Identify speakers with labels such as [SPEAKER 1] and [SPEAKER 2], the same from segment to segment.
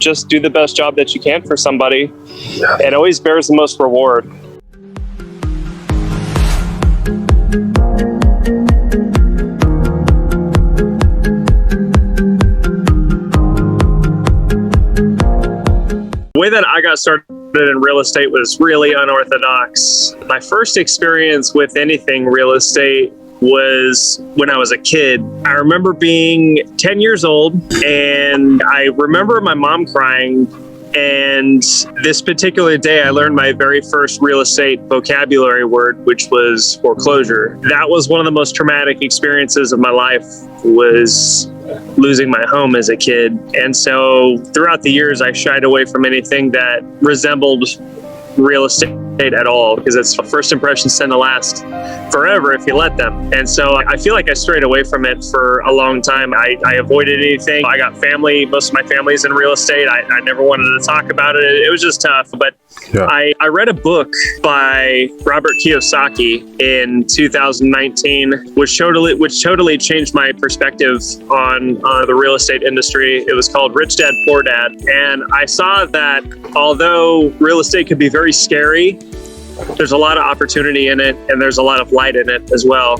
[SPEAKER 1] just do the best job that you can for somebody. It always bears the most reward. The way that I got started in real estate was really unorthodox. My first experience with anything real estate was when I was a kid. I remember being 10 years old, and I remember my mom crying. And this particular day, I learned my very first real estate vocabulary word, which was foreclosure. That was one of the most traumatic experiences of my life, was losing my home as a kid. And so throughout the years, I shied away from anything that resembled real estate at all, because it's first impressions tend to last forever if you let them. And so I feel like I strayed away from it for a long time. I avoided anything. I got family, most of my family's in real estate. I never wanted to talk about it. It was just tough. But yeah. I read a book by Robert Kiyosaki in 2019, which totally changed my perspective on the real estate industry. It was called Rich Dad, Poor Dad. And I saw that although real estate could be very scary, there's a lot of opportunity in it, and there's a lot of light in it as well.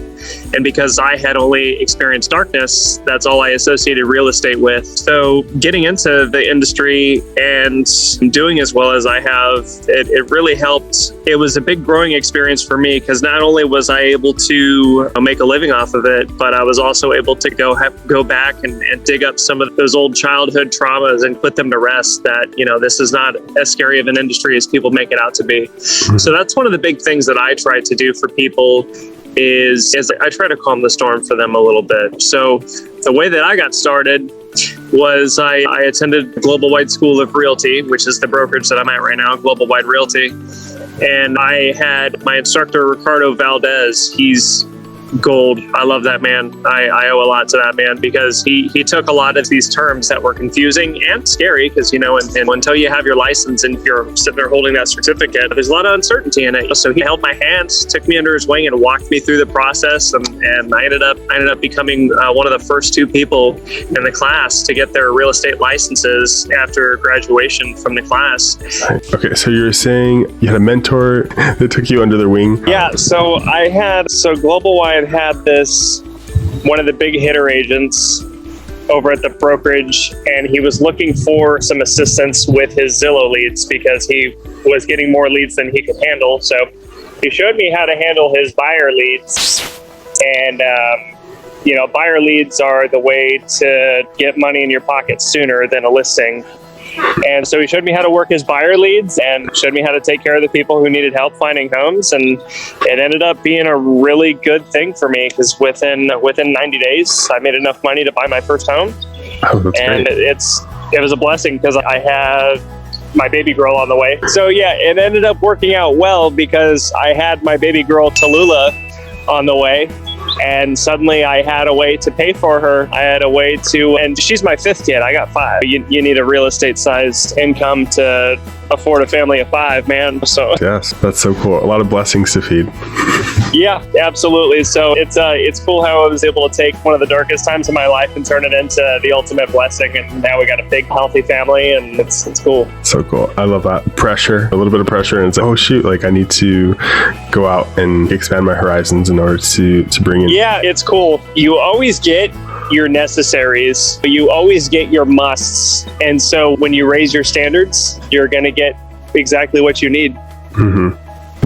[SPEAKER 1] And because I had only experienced darkness, that's all I associated real estate with. So getting into the industry and doing as well as I have, it really helped. It was a big growing experience for me, because not only was I able to make a living off of it, but I was also able to go back and dig up some of those old childhood traumas and put them to rest, that, this is not as scary of an industry as people make it out to be. So that's one of the big things that I try to do for people is I try to calm the storm for them a little bit. So the way that I got started was I attended Global Wide School of Realty, which is the brokerage that I'm at right now, Global Wide Realty. And I had my instructor, Ricardo Valdez. He's gold. I love that man. I owe a lot to that man, because he took a lot of these terms that were confusing and scary, because, and until you have your license and you're sitting there holding that certificate, there's a lot of uncertainty in it. So he held my hands, took me under his wing, and walked me through the process. And I ended up becoming one of the first two people in the class to get their real estate licenses after graduation from the class.
[SPEAKER 2] Okay, so you're saying you had a mentor that took you under their wing?
[SPEAKER 1] Yeah, so Global Wide had one of the big hitter agents over at the brokerage, and he was looking for some assistance with his Zillow leads, because he was getting more leads than he could handle. So he showed me how to handle his buyer leads. And, buyer leads are the way to get money in your pocket sooner than a listing. And so he showed me how to work his buyer leads and showed me how to take care of the people who needed help finding homes. And it ended up being a really good thing for me, because within 90 days, I made enough money to buy my first home.
[SPEAKER 2] Oh, that's
[SPEAKER 1] and
[SPEAKER 2] great.
[SPEAKER 1] It was a blessing, because I had my baby girl on the way. So yeah, it ended up working out well, because I had my baby girl Tallulah on the way. And suddenly I had a way to pay for her. I had a way to, and she's my fifth kid. I got five. You need a real estate sized income to afford a family of five, man. So
[SPEAKER 2] yes, that's so cool. A lot of blessings to feed.
[SPEAKER 1] Yeah, absolutely. So it's cool how I was able to take one of the darkest times of my life and turn it into the ultimate blessing. And now we got a big, healthy family, and it's cool.
[SPEAKER 2] So cool. I love that. Pressure, a little bit of pressure, and it's like, oh shoot, like I need to go out and expand my horizons in order to bring in.
[SPEAKER 1] Yeah, it's cool. You always get your necessaries, but you always get your musts. And so when you raise your standards, you're going to get exactly what you need.
[SPEAKER 2] Mm-hmm.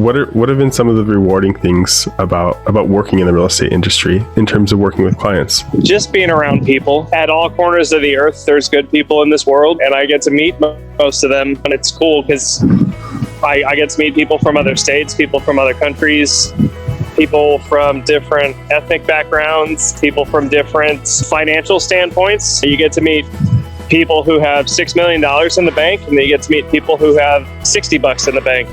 [SPEAKER 2] What have been some of the rewarding things about working in the real estate industry in terms of working with clients?
[SPEAKER 1] Just being around people. At all corners of the earth, there's good people in this world, and I get to meet most of them. And it's cool because I get to meet people from other states, people from other countries, people from different ethnic backgrounds, people from different financial standpoints. You get to meet people who have $6 million in the bank, and then you get to meet people who have $60 in the bank.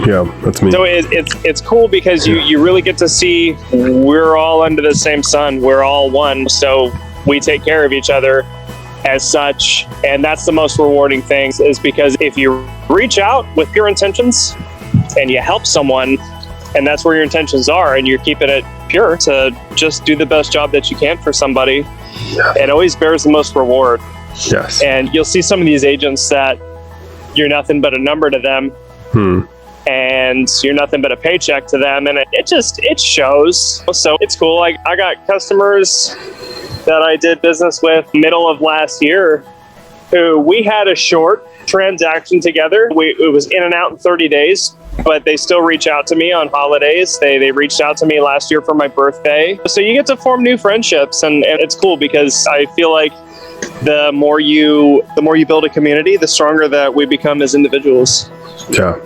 [SPEAKER 2] Yeah, that's me.
[SPEAKER 1] So it's cool because you really get to see we're all under the same sun. We're all one. So we take care of each other as such. And that's the most rewarding thing, is because if you reach out with pure intentions and you help someone, and that's where your intentions are, and you're keeping it pure to just do the best job that you can for somebody, it always bears the most reward.
[SPEAKER 2] Yes.
[SPEAKER 1] And you'll see some of these agents that you're nothing but a number to them. And you're nothing but a paycheck to them. And it shows. So it's cool. Like, I got customers that I did business with middle of last year who we had a short transaction together. It was in and out in 30 days, but they still reach out to me on holidays. They reached out to me last year for my birthday. So you get to form new friendships, and it's cool because I feel like the more you build a community, the stronger that we become as individuals.
[SPEAKER 2] Yeah,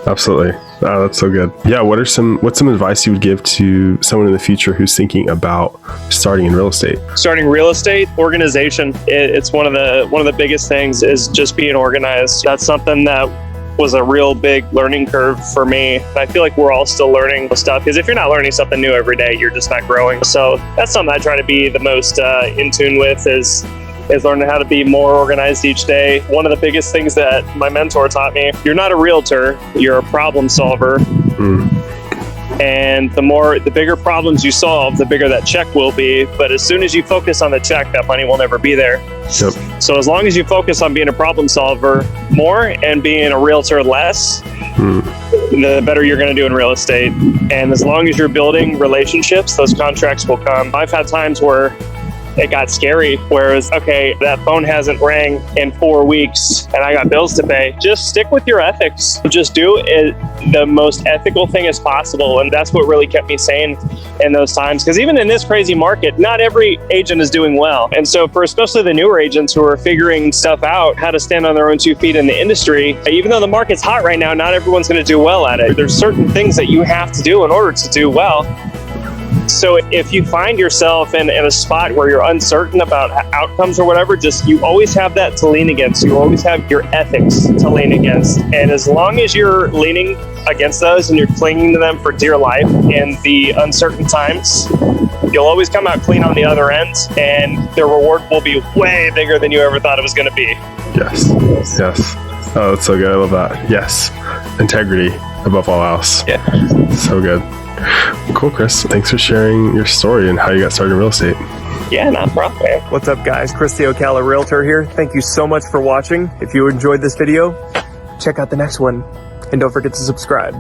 [SPEAKER 2] absolutely. Oh, that's so good. Yeah. What's some advice you would give to someone in the future who's thinking about starting in real estate? Starting real estate, organization. It's one of the biggest things is just being organized. That's something that was a real big learning curve for me. I feel like we're all still learning stuff, because if you're not learning something new every day, you're just not growing. So that's something I try to be the most in tune with is learning how to be more organized each day. One of the biggest things that my mentor taught me, you're not a realtor, you're a problem solver. And the bigger problems you solve, the bigger that check will be. But as soon as you focus on the check, that money will never be there. Yep. So as long as you focus on being a problem solver more and being a realtor less, the better you're going to do in real estate. And as long as you're building relationships, those contracts will come. I've had times where it got scary, whereas, okay, that phone hasn't rang in 4 weeks and I got bills to pay. Just stick with your ethics. Just do it the most ethical thing as possible. And that's what really kept me sane in those times. Because even in this crazy market, not every agent is doing well. And so for especially the newer agents who are figuring stuff out, how to stand on their own 2 feet in the industry, even though the market's hot right now, not everyone's going to do well at it. There's certain things that you have to do in order to do well. So if you find yourself in a spot where you're uncertain about outcomes or whatever, you always have that to lean against. You always have your ethics to lean against. And as long as you're leaning against those and you're clinging to them for dear life in the uncertain times, you'll always come out clean on the other end, and the reward will be way bigger than you ever thought it was going to be. Yes. Oh, that's so good. I love that. Yes. Integrity above all else. Yeah. So good. Cool, Chris. Thanks for sharing your story and how you got started in real estate. Yeah, not a problem, man. What's up, guys? Chris the Ocala Realtor here. Thank you so much for watching. If you enjoyed this video, check out the next one. And don't forget to subscribe.